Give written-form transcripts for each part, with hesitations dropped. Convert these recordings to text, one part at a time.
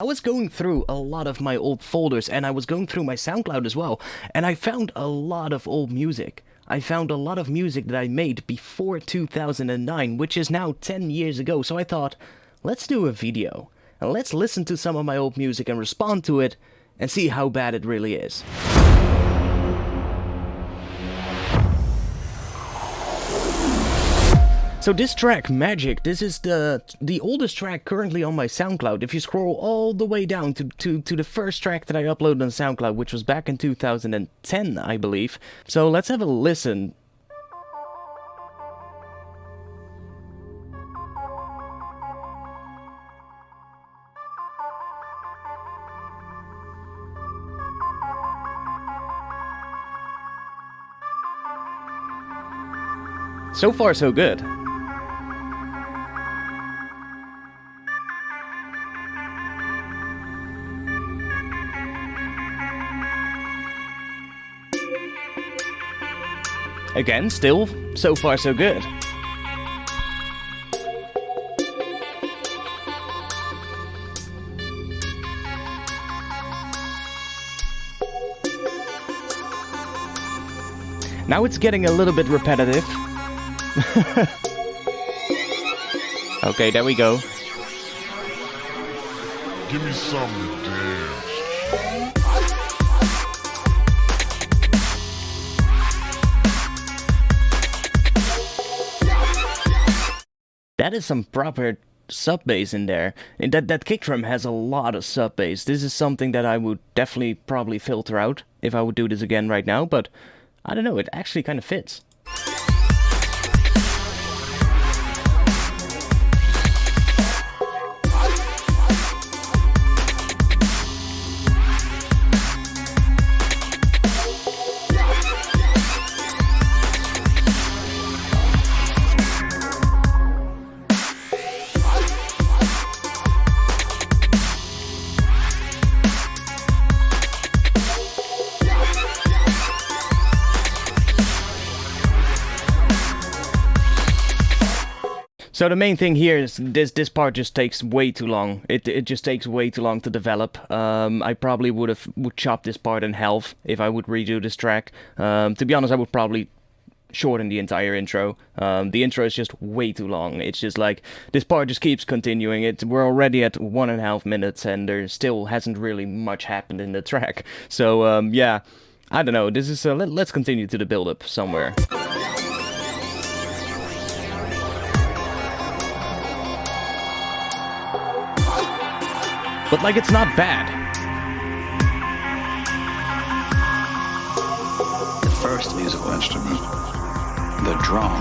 I was going through a lot of my old folders and I was going through my SoundCloud as well, and I found a lot of old music. I found a lot of music that I made before 2009, which is now 10 years ago, so I thought, let's do a video, and let's listen to some of my old music and respond to it, and see how bad it really is. So this track, Magic, this is the oldest track currently on my SoundCloud. If you scroll all the way down to the first track that I uploaded on SoundCloud, which was back in 2010, I believe. So let's have a listen. So far, so good. Again, still, so far so good. Now it's getting a little bit repetitive. Okay, there we go. Give me something to dance. That is some proper sub bass in there. And that kick drum has a lot of sub bass. This is something that I would definitely probably filter out if I would do this again right now, but I don't know, it actually kind of fits. So the main thing here is this part just takes way too long. It just takes way too long to develop. I probably would chop this part in half if I would redo this track. To be honest, I would probably shorten the entire intro. The intro is just way too long. It's just like this part just keeps continuing. We're already at 1.5 minutes and there still hasn't really much happened in the track. So yeah, I don't know. This is let's continue to the build-up somewhere. But, like, it's not bad. The first musical instrument, the drum.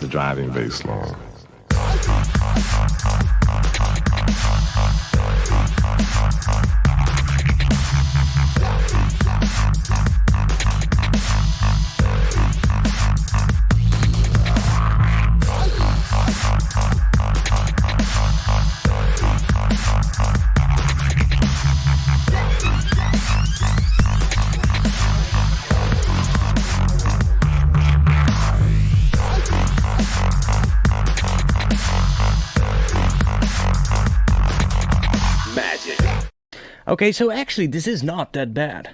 The driving bass line. Okay, so actually this is not that bad.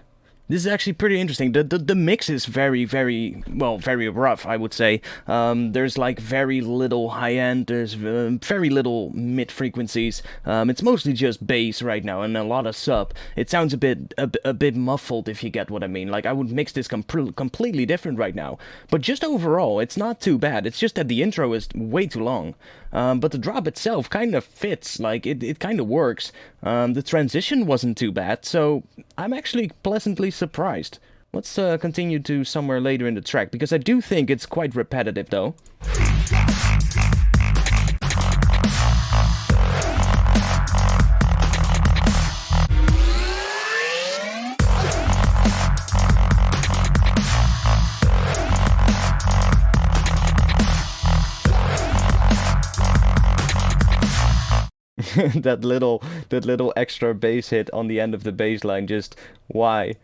This is actually pretty interesting. The mix is very rough, I would say. There's like very little high end, there's very little mid frequencies. It's mostly just bass right now and a lot of sub. It sounds a bit muffled, if you get what I mean. Like I would mix this completely different right now. But just overall, it's not too bad. It's just that the intro is way too long. But the drop itself kind of fits, like it kind of works. The transition wasn't too bad, so I'm actually pleasantly surprised. Let's continue to somewhere later in the track, because I do think it's quite repetitive though. that little extra bass hit on the end of the bass line, just why?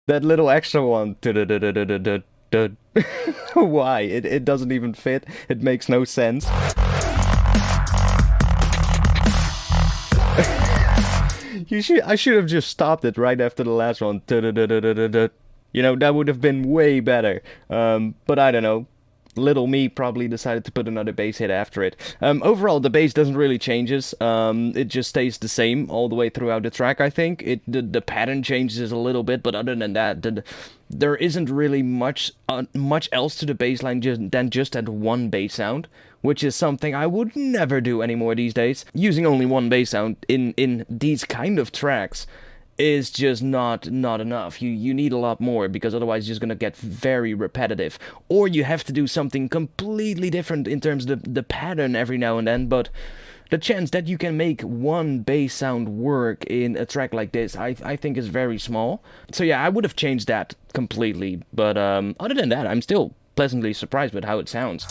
That little extra one. Why? It doesn't even fit. It makes no sense. I should have just stopped it right after the last one. You know, that would have been way better. But I don't know. Little me probably decided to put another bass hit after it. Overall, the bass doesn't really changes. It just stays the same all the way throughout the track, I think. The pattern changes a little bit, but other than that, there isn't really much else to the bass line than just that one bass sound, which is something I would never do anymore these days. Using only one bass sound in these kind of tracks is just not enough. You need a lot more, because otherwise it's just gonna get very repetitive. Or you have to do something completely different in terms of the pattern every now and then, but the chance that you can make one bass sound work in a track like this, I think is very small. So yeah, I would have changed that completely, but other than that, I'm still pleasantly surprised with how it sounds.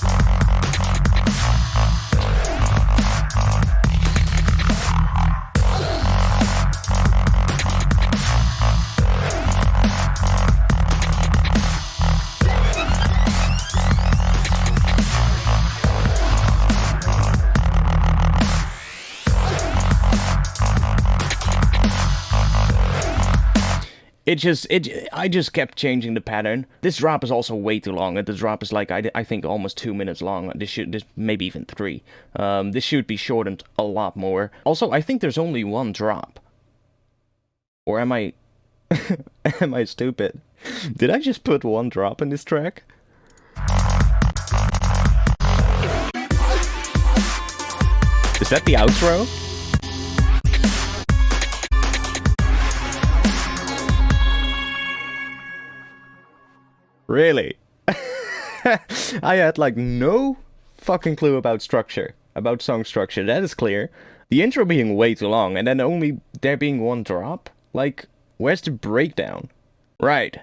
I just kept changing the pattern. This drop is also way too long. The drop is like, I think almost 2 minutes long. This maybe even 3. This should be shortened a lot more. Also, I think there's only one drop. Or am I, am I stupid? Did I just put one drop in this track? Is that the outro? Really? I had like no fucking clue about structure, about song structure, that is clear. The intro being way too long, and then only there being one drop? Like, where's the breakdown? Right.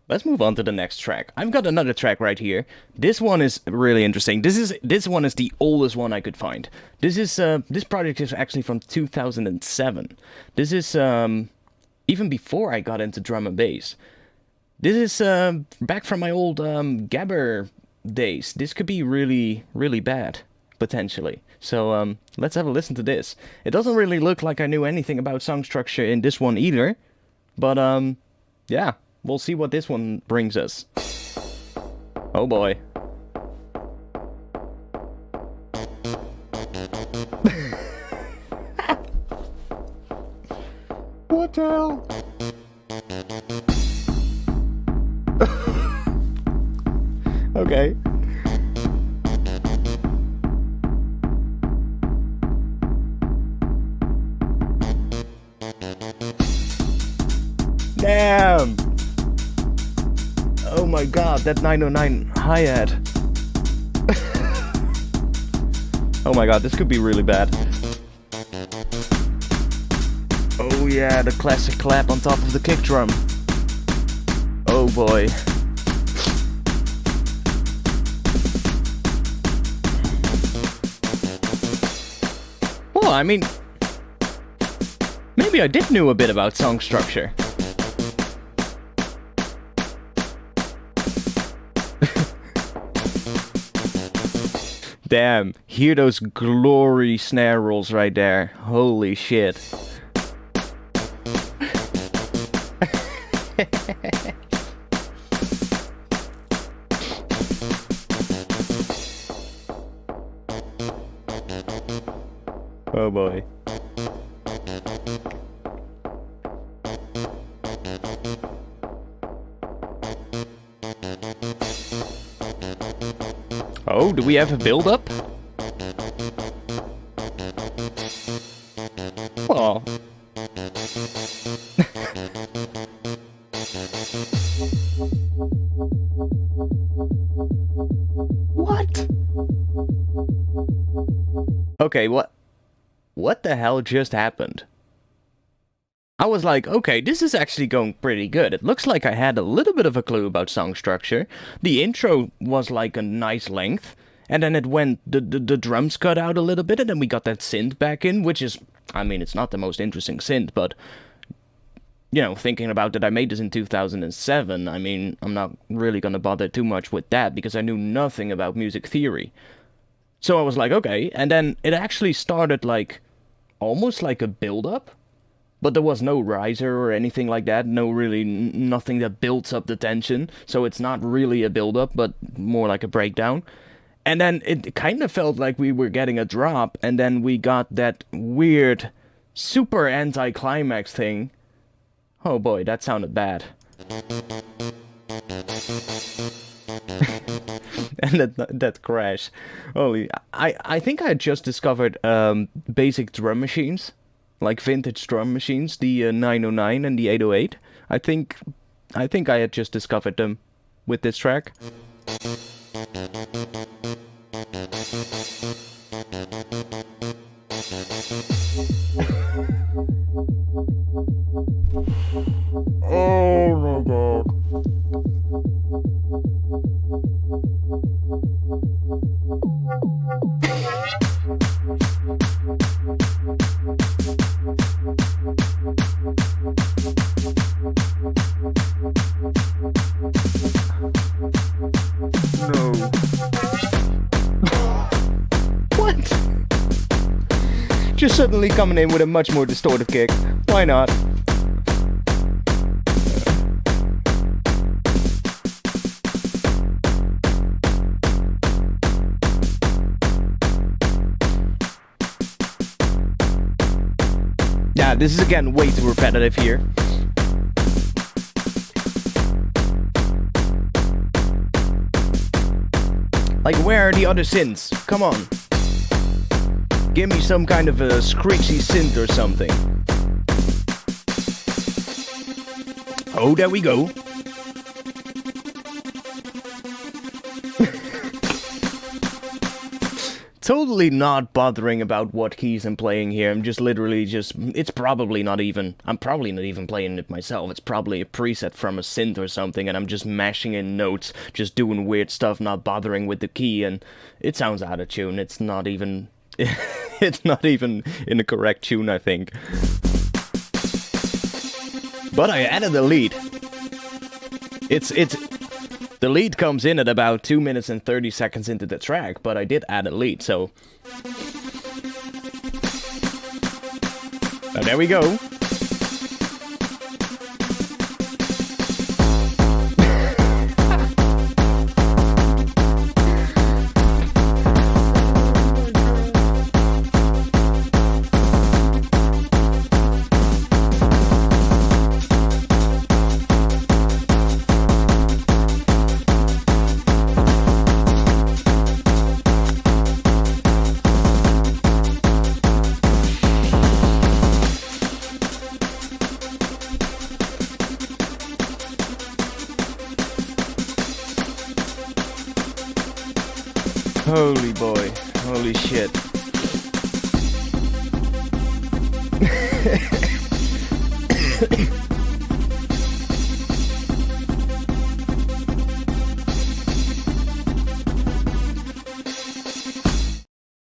Let's move on to the next track. I've got another track right here. This one is really interesting. This one is the oldest one I could find. This project is actually from 2007. This is even before I got into drum and bass. This is back from my old gabber days. This could be really, really bad, potentially. So let's have a listen to this. It doesn't really look like I knew anything about song structure in this one either. But yeah, we'll see what this one brings us. Oh boy. What the hell? Okay. Damn! Oh my god, that 909 hi-hat. Oh my god, this could be really bad. Oh yeah, the classic clap on top of the kick drum. Oh boy. Well, I mean, maybe I did know a bit about song structure. Damn, hear those glory snare rolls right there. Holy shit. Oh boy. Oh, do we have a build-up? Well... What? Okay, what the hell just happened? I was like, okay, this is actually going pretty good. It looks like I had a little bit of a clue about song structure. The intro was like a nice length, and then it went, the drums cut out a little bit, and then we got that synth back in, which is, I mean, it's not the most interesting synth, but, you know, thinking about that I made this in 2007, I mean, I'm not really gonna bother too much with that, because I knew nothing about music theory. So I was like, okay, and then it actually started like, almost like a build-up. but there was no riser or anything like that. No, really, nothing that builds up the tension. So it's not really a build-up, but more like a breakdown. And then it kind of felt like we were getting a drop, and then we got that weird, super anti-climax thing. Oh boy, that sounded bad. And that crash. Holy, I think I just discovered basic drum machines. Like vintage drum machines, the 909 and the 808. I think I had just discovered them with this track. Oh my god. No. What? Just suddenly coming in with a much more distorted kick. Why not? Yeah, this is again way too repetitive here. Like, where are the other synths? Come on. Give me some kind of a screechy synth or something. Oh, there we go. Totally not bothering about what keys I'm playing here. I'm just literally just... It's probably not even... I'm probably not even playing it myself. It's probably a preset from a synth or something, and I'm just mashing in notes, just doing weird stuff, not bothering with the key, and it sounds out of tune. It's not even... It's not even in the correct tune, I think. But I added a lead. It's... The lead comes in at about 2 minutes and 30 seconds into the track, but I did add a lead, so... Oh, there we go. Holy boy, holy shit.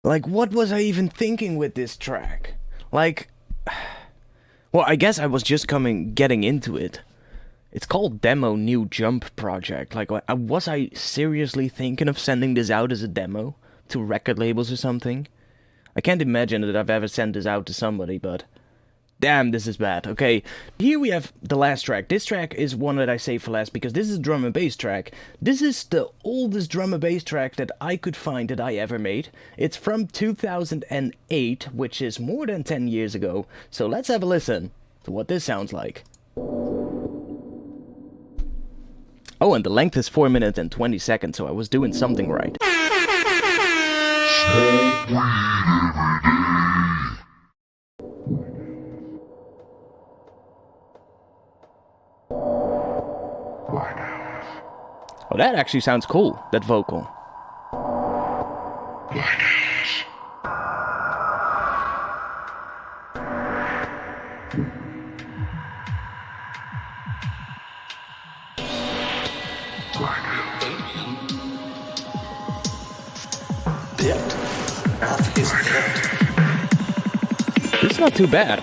Like, what was I even thinking with this track? Like, well, I guess I was just getting into it. It's called Demo New Jump Project. Like, was I seriously thinking of sending this out as a demo to record labels or something? I can't imagine that I've ever sent this out to somebody, but damn, this is bad. Okay, here we have the last track. This track is one that I saved for last because this is a drum and bass track. This is the oldest drum and bass track that I could find that I ever made. It's from 2008, which is more than 10 years ago. So let's have a listen to what this sounds like. Oh, and the length is 4 minutes and 20 seconds, so I was doing something right. Oh, that actually sounds cool, that vocal. It's not too bad.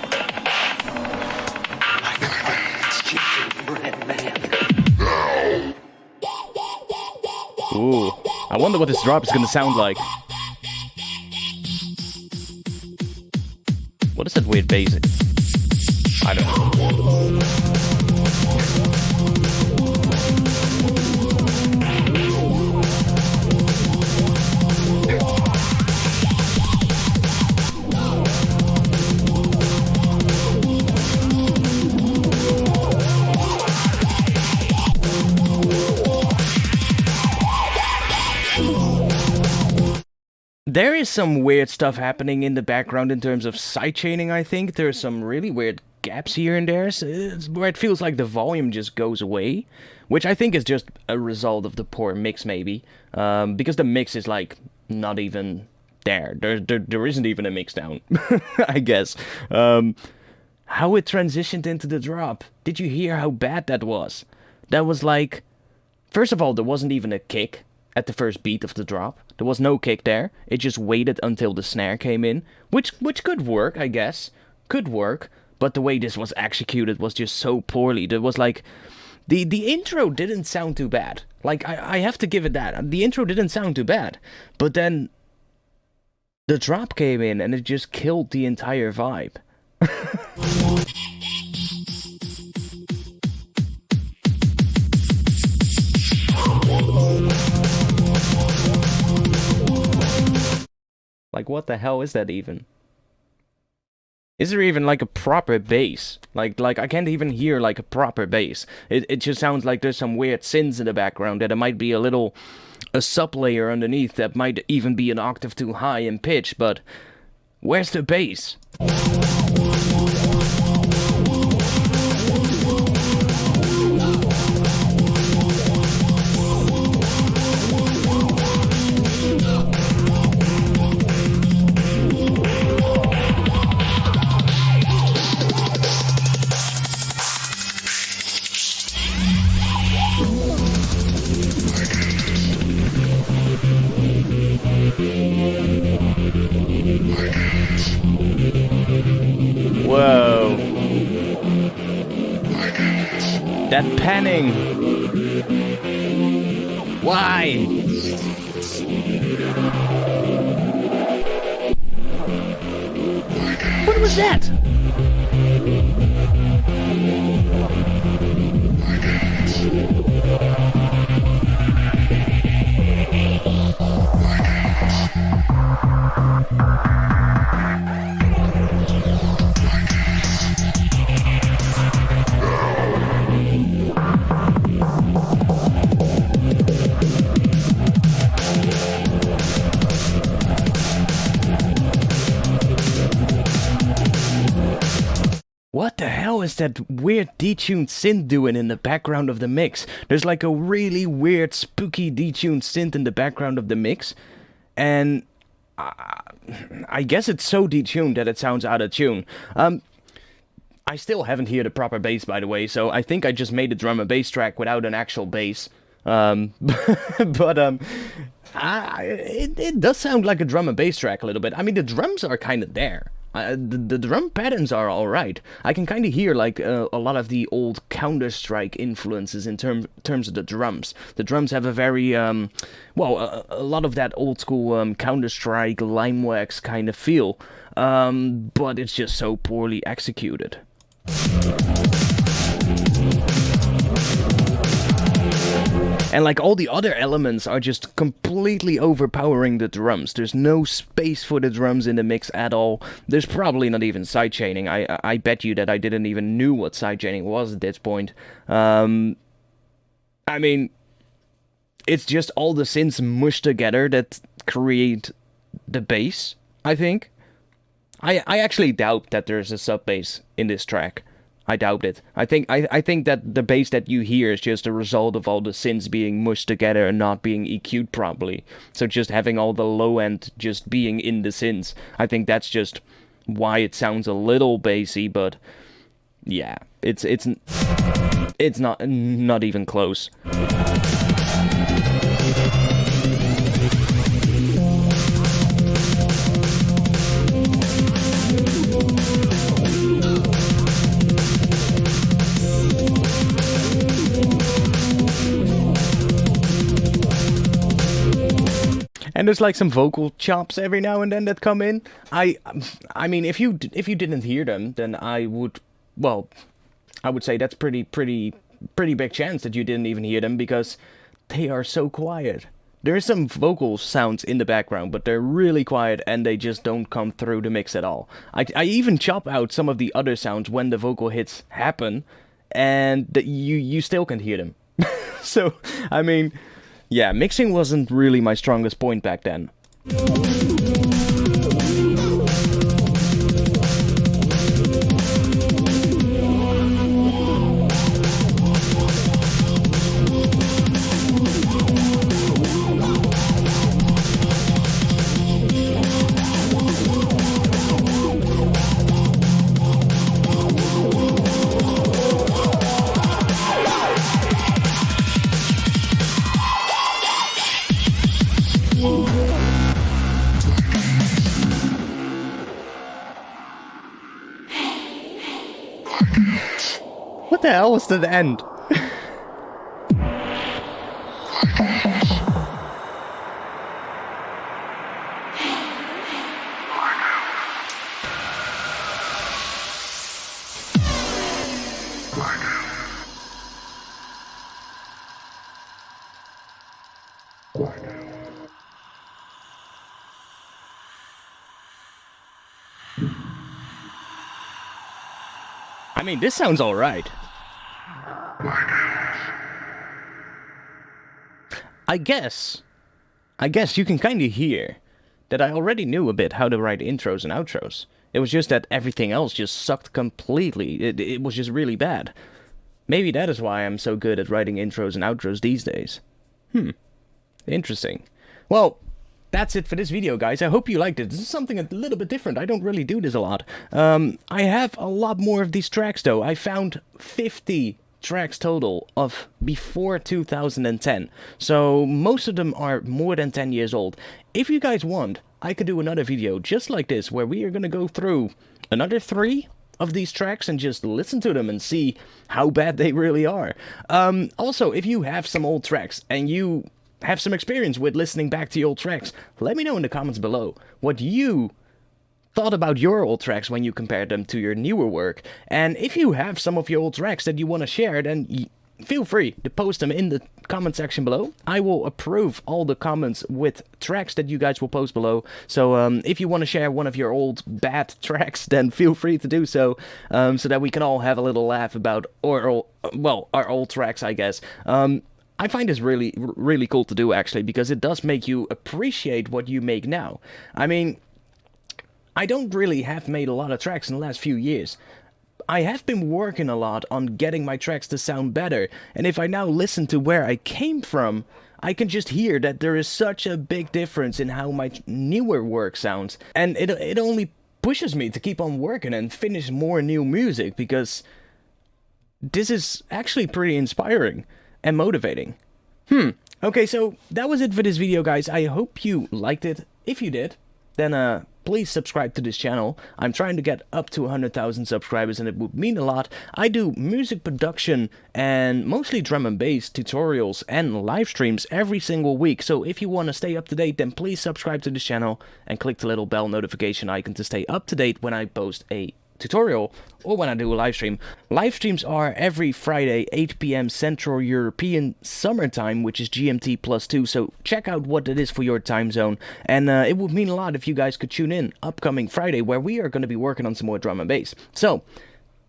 Ooh, I wonder what this drop is gonna sound like. What is that weird basic? I don't know. There is some weird stuff happening in the background in terms of sidechaining, I think. There's some really weird gaps here and there, where it feels like the volume just goes away. Which I think is just a result of the poor mix, maybe. Because the mix is, like, not even there. There isn't even a mix down, I guess. How it transitioned into the drop. Did you hear how bad that was? That was like... First of all, there wasn't even a kick at the first beat of the drop. There was no kick there. It just waited until the snare came in, which could work, I guess. Could work, but the way this was executed was just so poorly. There was like... The intro didn't sound too bad. Like, I have to give it that. The intro didn't sound too bad. But then... the drop came in and it just killed the entire vibe. Like, what the hell is that even? Is there even, like, a proper bass? Like, I can't even hear, like, a proper bass. It just sounds like there's some weird synths in the background, that it might be a sub-layer underneath that might even be an octave too high in pitch, but where's the bass? Whoa. That panning. Why? What was that? What the hell is that weird detuned synth doing in the background of the mix? There's like a really weird, spooky detuned synth in the background of the mix. And I guess it's so detuned that it sounds out of tune. I still haven't heard a proper bass, by the way, so I think I just made a drum and bass track without an actual bass. It does sound like a drum and bass track a little bit. I mean, the drums are kind of there. The drum patterns are alright. I can kind of hear like a lot of the old Counter-Strike influences in terms of the drums. The drums have a very, a lot of that old school Counter-Strike Limewax kind of feel. But it's just so poorly executed. And like all the other elements are just completely overpowering the drums. There's no space for the drums in the mix at all. There's probably not even sidechaining. I bet you that I didn't even knew what sidechaining was at this point. I mean, it's just all the synths mushed together that create the bass, I think. I actually doubt that there's a sub bass in this track. I doubt it. I think that the bass that you hear is just a result of all the synths being mushed together and not being EQ'd properly. So just having all the low end just being in the synths. I think that's just why it sounds a little bassy, but yeah, it's not even close. And there's like some vocal chops every now and then that come in. I mean, if you didn't hear them, then I would well, I would say that's pretty big chance that you didn't even hear them because they are so quiet. There is some vocal sounds in the background, but they're really quiet and they just don't come through the mix at all. I even chop out some of the other sounds when the vocal hits happen, and you still can hear them. So, I mean, yeah, mixing wasn't really my strongest point back then. What the hell was that end? I mean, this sounds alright. I guess you can kind of hear that I already knew a bit how to write intros and outros. It was just that everything else just sucked completely. It was just really bad. Maybe that is why I'm so good at writing intros and outros these days. Interesting. Well, that's it for this video, guys. I hope you liked it. This is something a little bit different. I don't really do this a lot. I have a lot more of these tracks, though. I found 50 tracks total of before 2010. So most of them are more than 10 years old. If you guys want, I could do another video just like this, where we are going to go through another 3 of these tracks and just listen to them and see how bad they really are. Also, if you have some old tracks and you have some experience with listening back to your old tracks, let me know in the comments below what you thought about your old tracks when you compared them to your newer work. And if you have some of your old tracks that you want to share, then feel free to post them in the comment section below. I will approve all the comments with tracks that you guys will post below. So if you want to share one of your old bad tracks, then feel free to do so, so that we can all have a little laugh about our old tracks, I guess. I find this really cool to do, actually, because it does make you appreciate what you make now. I mean, I don't really have made a lot of tracks in the last few years. I have been working a lot on getting my tracks to sound better, and if I now listen to where I came from, I can just hear that there is such a big difference in how my newer work sounds, and it only pushes me to keep on working and finish more new music, because this is actually pretty inspiring and motivating. Okay, so that was it for this video, guys. I hope you liked it. If you did, then please subscribe to this channel. I'm trying to get up to 100,000 subscribers, and it would mean a lot. I do music production and mostly drum and bass tutorials and live streams every single week. So if you want to stay up to date, then please subscribe to this channel and click the little bell notification icon to stay up to date when I post a tutorial or when I do a live stream. Live streams are every Friday, 8 p.m. Central European Summertime, which is GMT +2, so check out what it is for your time zone, and it would mean a lot if you guys could tune in upcoming Friday, where we are going to be working on some more drum and bass. So,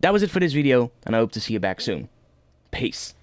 that was it for this video, and I hope to see you back soon. Peace.